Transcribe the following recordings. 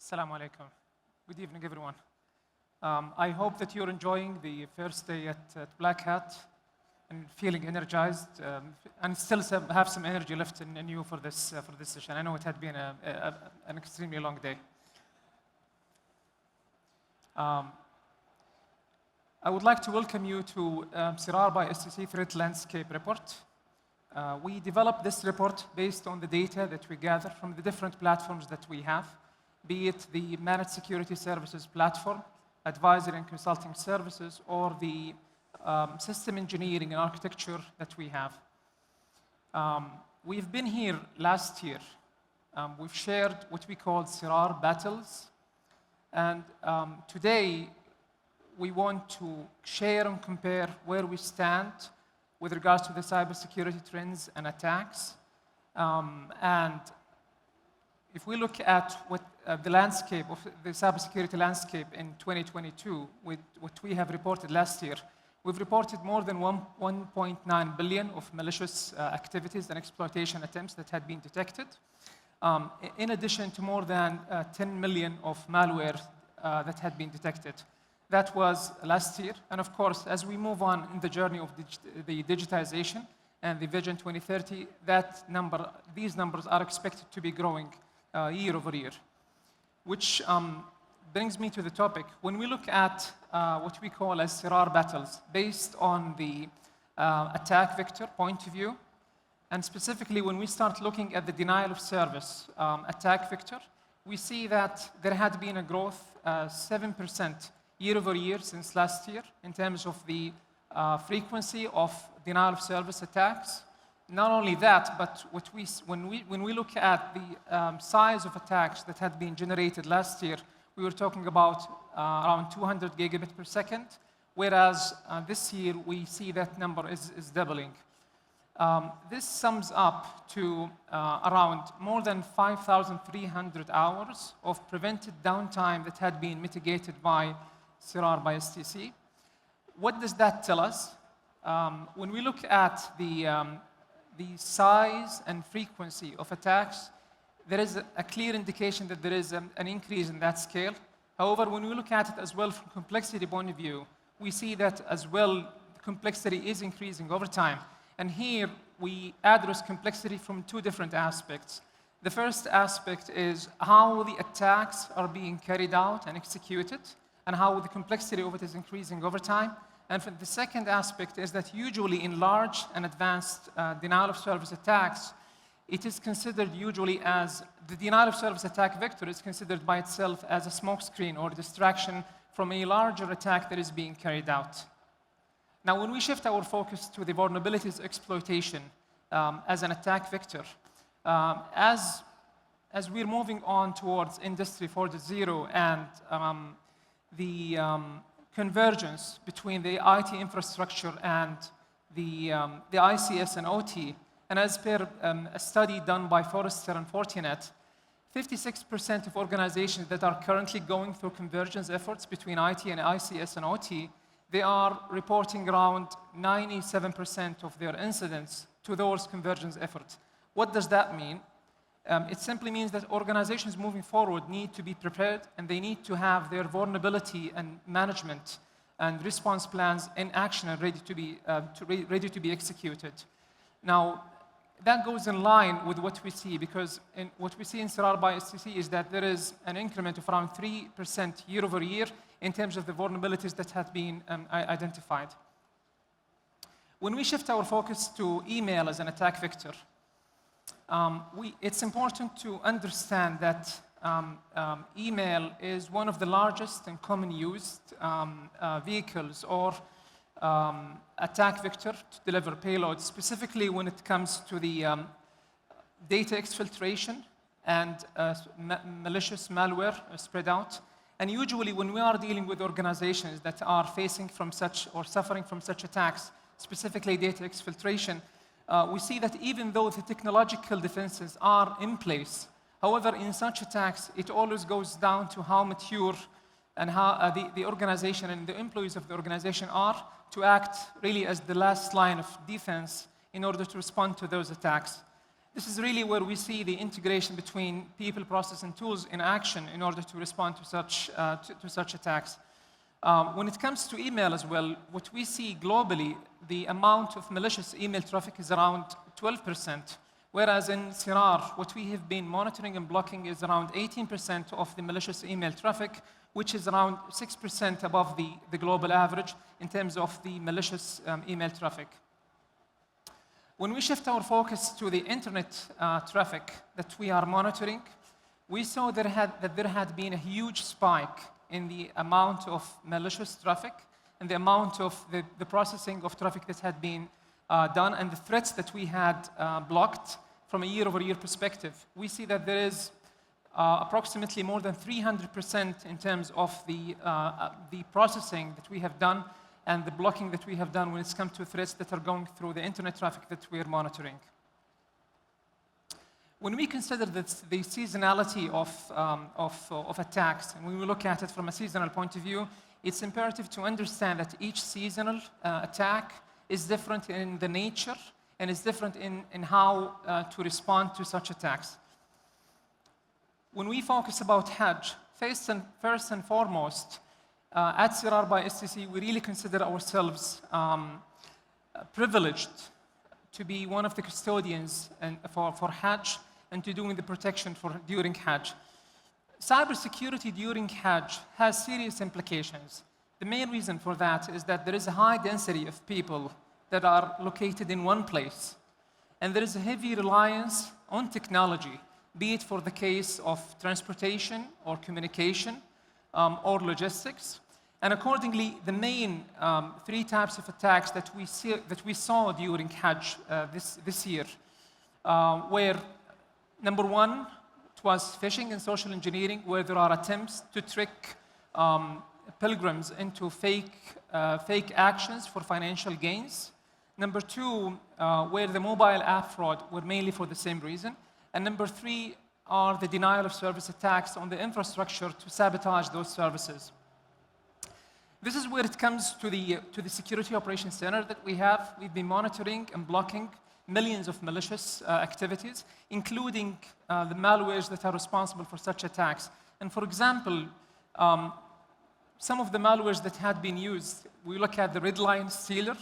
Assalamu alaikum. Good evening, everyone. I hope that you're enjoying the first day at Black Hat and feeling energized and still have some energy left in you for this session. I know it had been an extremely long day. I would like to welcome you to Sirar by STC Threat Landscape Report. We developed this report based on the data that we gather from the different platforms that we have, be it the Managed Security Services platform, advisory and consulting services, or the system engineering and architecture that we have. We've been here last year. We've shared what we call sirar battles. And today, we want to share and compare where we stand with regards to the cybersecurity trends and attacks. And if we look at what the landscape of the cybersecurity landscape in 2022, with what we have reported last year, we've reported more than 1.9 billion of malicious activities and exploitation attempts that had been detected, in addition to more than 10 million of malware that had been detected. That was last year. And of course, as we move on in the journey of the digitization and the Vision 2030, these numbers are expected to be growing year over year, which brings me to the topic. When we look at what we call as sirar battles, based on the attack vector point of view, and specifically when we start looking at the denial of service attack vector, we see that there had been a growth 7% year over year since last year in terms of the frequency of denial of service attacks. Not only that, but when we look at the size of attacks that had been generated last year, we were talking about around 200 gigabit per second, whereas this year we see that number is doubling. This sums up to around more than 5,300 hours of prevented downtime that had been mitigated by sirar by STC. What does that tell us? When we look at the size and frequency of attacks, there is a clear indication that there is an increase in that scale. However, when we look at it as well from complexity point of view, we see that as well the complexity is increasing over time. And here we address complexity from two different aspects. The first aspect is how the attacks are being carried out and executed, and how the complexity of it is increasing over time. And the second aspect is that usually in large and advanced denial of service attacks, it is considered usually as the denial of service attack vector is considered by itself as a smokescreen or distraction from a larger attack that is being carried out. Now, when we shift our focus to the vulnerabilities exploitation as an attack vector, as we're moving on towards Industry 4.0 and the convergence between the IT infrastructure and the ICS and OT, and as per a study done by Forrester and Fortinet, 56% of organizations that are currently going through convergence efforts between IT and ICS and OT, they are reporting around 97% of their incidents to those convergence efforts. What does that mean? It simply means that organizations moving forward need to be prepared, and they need to have their vulnerability and management and response plans in action and ready to be executed. Now, that goes in line with what we see, because what we see in sirar by STC is that there is an increment of around 3% year over year in terms of the vulnerabilities that have been identified. When we shift our focus to email as an attack vector, it's important to understand that email is one of the largest and common used vehicles or attack vector to deliver payloads, specifically when it comes to the data exfiltration and malicious malware spread out. And usually when we are dealing with organizations that are facing from such or suffering from such attacks, specifically data exfiltration, we see that even though the technological defenses are in place, however, in such attacks, it always goes down to how mature and how the organization and the employees of the organization are to act really as the last line of defense in order to respond to those attacks. This is really where we see the integration between people, process, and tools in action in order to respond to such attacks. When it comes to email as well, what we see globally, the amount of malicious email traffic is around 12%, whereas in sirar, what we have been monitoring and blocking is around 18% of the malicious email traffic, which is around 6% above the global average in terms of the malicious email traffic. When we shift our focus to the internet traffic that we are monitoring, we saw that there had been a huge spike in the amount of malicious traffic and the amount of the processing of traffic that had been done and the threats that we had blocked from a year-over-year perspective. We see that there is approximately more than 300% in terms of the processing that we have done and the blocking that we have done when it's come to threats that are going through the internet traffic that we are monitoring. When we consider the seasonality of attacks, and when we look at it from a seasonal point of view, it's imperative to understand that each seasonal attack is different in the nature and is different in how to respond to such attacks. When we focus about Hajj, first and foremost, at Sirar by STC, we really consider ourselves privileged to be one of the custodians for Hajj and to doing the protection during Hajj. Cybersecurity during Hajj has serious implications. The main reason for that is that there is a high density of people that are located in one place, and there is a heavy reliance on technology, be it for the case of transportation or communication or logistics. And accordingly, the main three types of attacks that we saw during Hajj this year were, number one, it was phishing and social engineering, where there are attempts to trick pilgrims into fake actions for financial gains. Number two, where the mobile app fraud were mainly for the same reason. And number three are the denial of service attacks on the infrastructure to sabotage those services. This is where it comes to the Security Operations Center that we have. We've been monitoring and blocking millions of malicious activities, including the malwares that are responsible for such attacks. And for example, some of the malwares that had been used, we look at the red line stealer,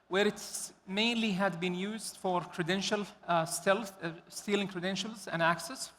where it's mainly had been used for credential stealth, stealing credentials and access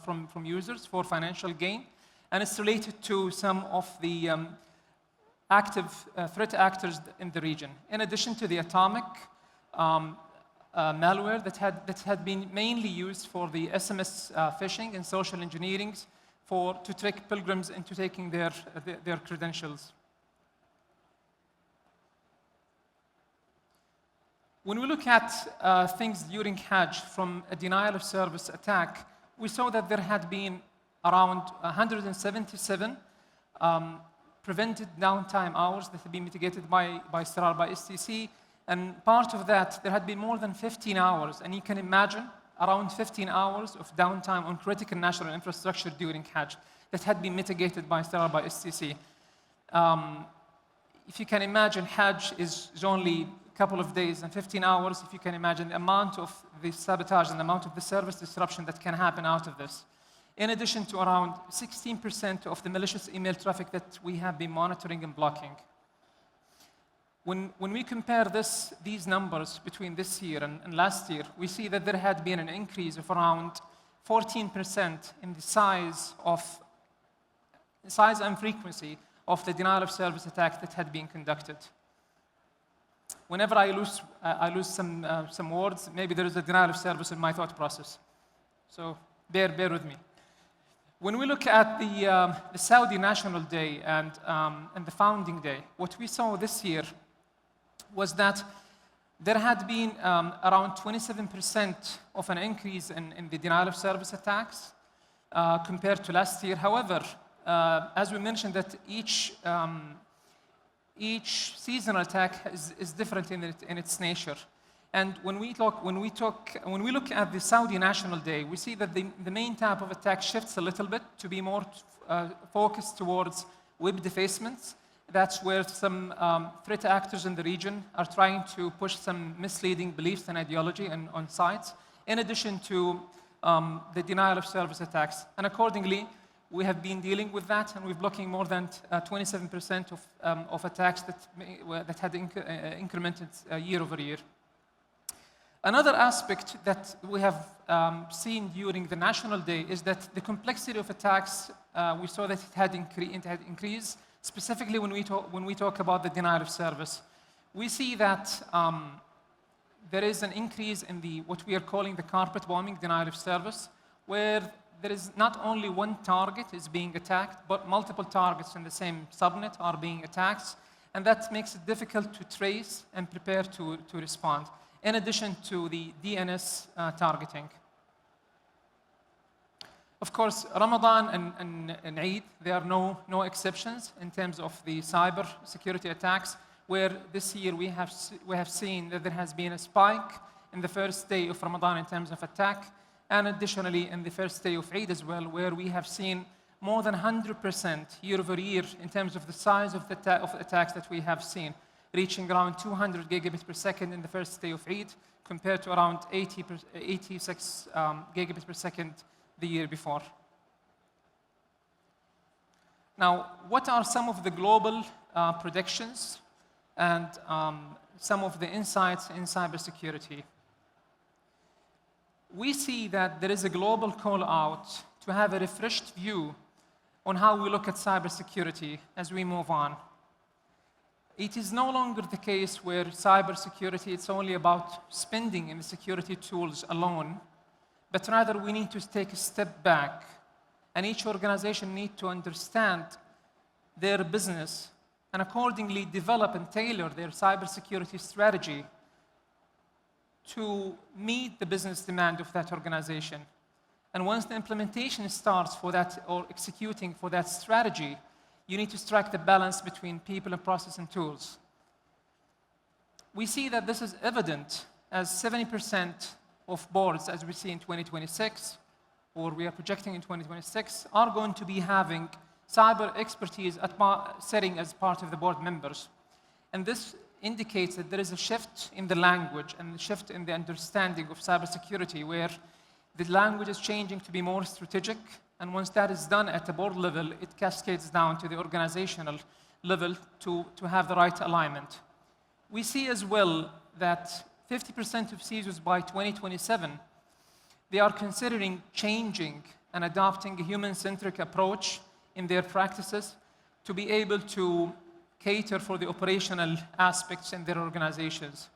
from users for financial gain. And it's related to some of the active threat actors in the region. In addition to the atomic malware that had been mainly used for the SMS phishing and social engineering to trick pilgrims into taking their credentials. When we look at things during Hajj from a denial of service attack, we saw that there had been around 177 prevented downtime hours that had been mitigated by Sirar by STC. And part of that, there had been more than 15 hours. And you can imagine around 15 hours of downtime on critical national infrastructure during Hajj that had been mitigated by Sirar by STC. If you can imagine, Hajj is only a couple of days and 15 hours. If you can imagine the amount of the sabotage and the amount of the service disruption that can happen out of this. In addition to around 16% of the malicious email traffic that we have been monitoring and blocking. When we compare these numbers between this year and last year, we see that there had been an increase of around 14% in the size and frequency of the denial of service attack that had been conducted. Whenever I lose some words, maybe there is a denial of service in my thought process. So bear with me. When we look at the Saudi National Day and the Founding Day, what we saw this year was that there had been around 27% of an increase in the denial of service attacks compared to last year. However, as we mentioned, that each seasonal attack is different in its nature. And when we look at the Saudi National Day, we see that the main type of attack shifts a little bit to be more focused towards web defacements. That's where some threat actors in the region are trying to push some misleading beliefs and ideology on sites in addition to the denial of service attacks. And accordingly, we have been dealing with that, and we're blocking more than 27% of attacks that had incremented year over year. Another aspect that we have seen during the National Day is that the complexity of attacks, we saw that it had increased, specifically when we talk about the denial of service. We see that there is an increase in what we are calling the carpet bombing denial of service, where there is not only one target is being attacked, but multiple targets in the same subnet are being attacked, and that makes it difficult to trace and prepare to respond, in addition to the DNS targeting. Of course, Ramadan and Eid, there are no exceptions in terms of the cyber security attacks, where this year we have seen that there has been a spike in the first day of Ramadan in terms of attack, and additionally in the first day of Eid as well, where we have seen more than 100% year over year in terms of the size of the attacks that we have seen, reaching around 200 gigabits per second in the first day of Eid, compared to around 86 gigabits per second the year before. Now, what are some of the global predictions and some of the insights in cybersecurity? We see that there is a global call out to have a refreshed view on how we look at cybersecurity as we move on. It is no longer the case where cybersecurity, it's only about spending in the security tools alone, but rather we need to take a step back, and each organization needs to understand their business and accordingly develop and tailor their cybersecurity strategy to meet the business demand of that organization. And once the implementation starts for that, or executing for that strategy, you need to strike the balance between people and process and tools. We see that this is evident as 70% of boards, as we see in 2026, or we are projecting in 2026, are going to be having cyber expertise setting as part of the board members. And this indicates that there is a shift in the language and a shift in the understanding of cybersecurity, where the language is changing to be more strategic, and once that is done at the board level, it cascades down to the organizational level to have the right alignment. We see as well that 50% of CISOs by 2027, they are considering changing and adopting a human-centric approach in their practices to be able to cater for the operational aspects in their organizations.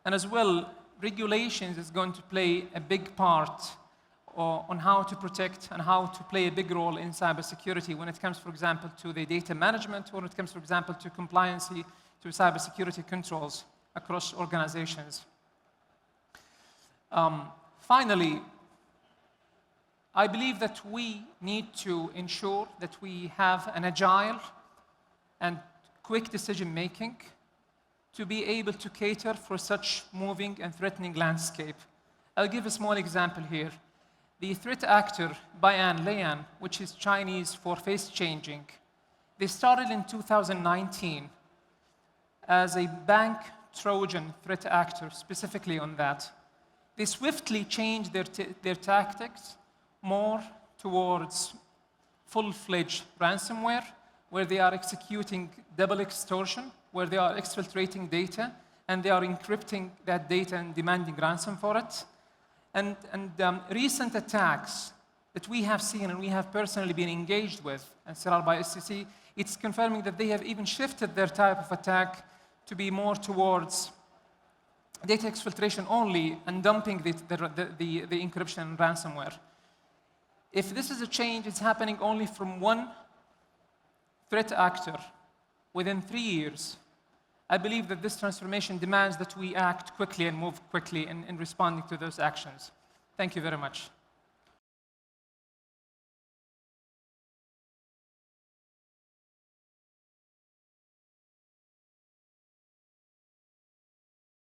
And as well, regulations is going to play a big part on how to protect and how to play a big role in cybersecurity when it comes, for example, to the data management, or when it comes, for example, to compliance to cybersecurity controls across organizations. Finally, I believe that we need to ensure that we have an agile and quick decision-making to be able to cater for such moving and threatening landscape. I'll give a small example here. The threat actor, Lian, which is Chinese for face changing, they started in 2019 as a bank Trojan threat actor, specifically on that. They swiftly changed their tactics more towards full-fledged ransomware, where they are executing double extortion, where they are exfiltrating data, and they are encrypting that data and demanding ransom for it. And recent attacks that we have seen and we have personally been engaged with, and sirar by SCC, it's confirming that they have even shifted their type of attack to be more towards data exfiltration only and dumping the encryption and ransomware. If this is a change, it's happening only from one threat actor within 3 years. I believe that this transformation demands that we act quickly and move quickly in responding to those actions. Thank you very much.